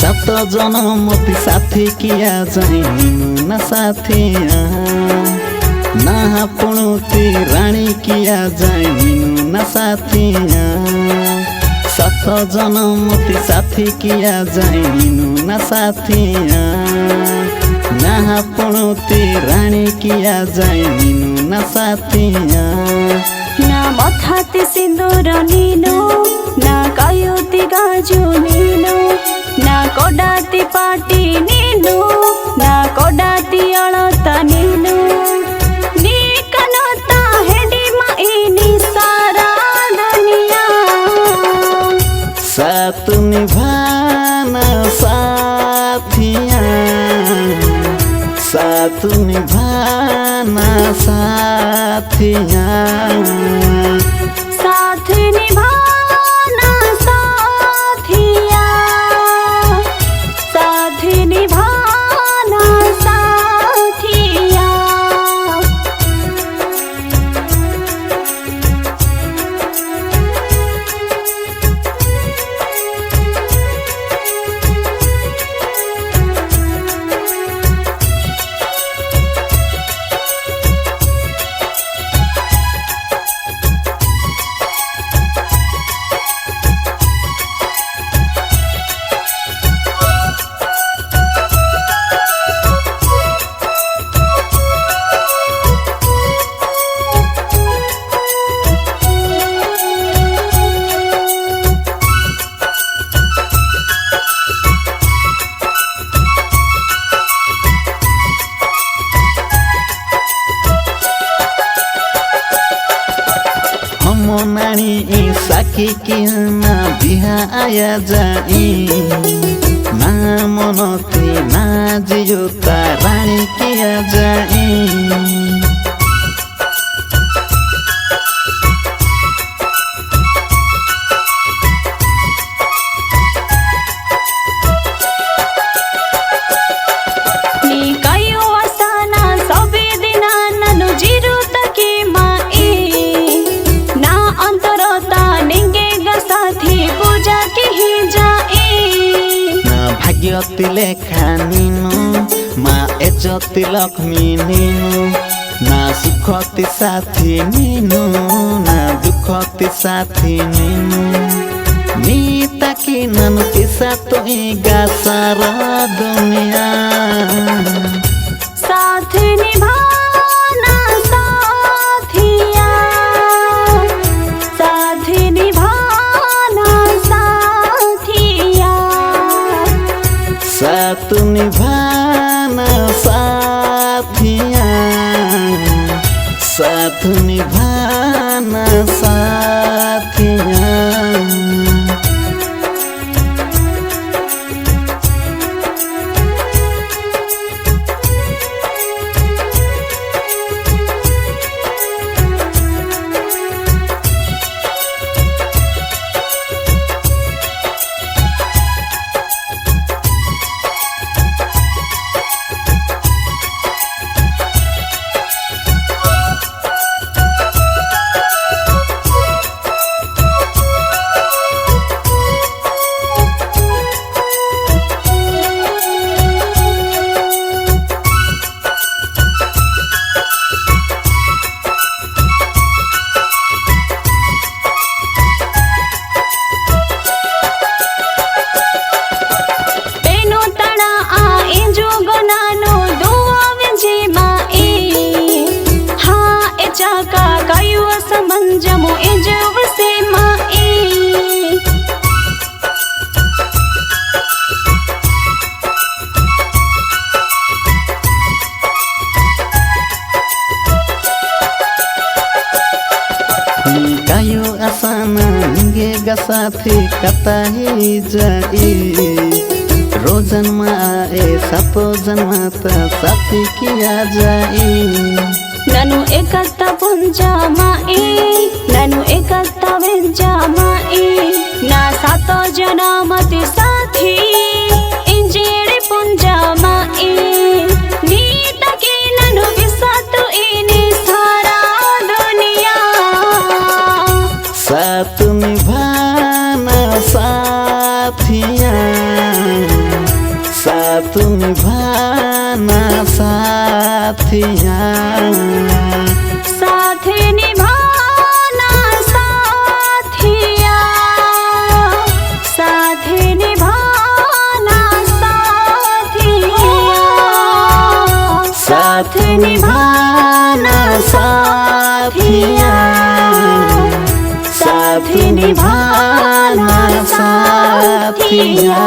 सात जन्म साथी किया जाए न साथिया ना पुणुती रानी किया जाए न साथिया सात जन्म साथी किया जाए न साथिया ना पुणुती रानी किया जाए न साथिया ना मथाते सिंदूर नीनो ना कायोती गाजु नीनो ना कोडाती पाटी नीनो ना कोडाती अळता नीनो नी कनता हेडी माईनी सारा दुनिया साथ निभाना साथिया साथ निभाना साथिया साथ निभाना साथिया साथ निभाना साथिया नानी साकी किया बिहा आया जाई ना मनती ना जियोता रानी किया जाई भाग्यती लेखा नीनु माँ एजती लक्ष्मी नीनु ना सुखती साथी नीनु ना दुखती साथी नीनु नीता की ननु किसा तो गा सारा दुनिया साथ निभाना साथिया साथ निभाना साथिया साथ निभाना साथिया साथ निभाना साथिया साथी कता ही जाई रोजन माए सातो जन्मा साथी किया जाई ननु एकता पुंजा माई ननु एकता वेंजा माई ना सातो जन्मति साथी इंजेड़े पुंजा माई नीता के ननु विसातु इनी सारा दुनिया साथ निभाना साथिया तू निभाना साथिया, साथ निभाना साथिया, साथ निभाना साथिया, साथ निभाना साथिया, साथ निभाना साथिया।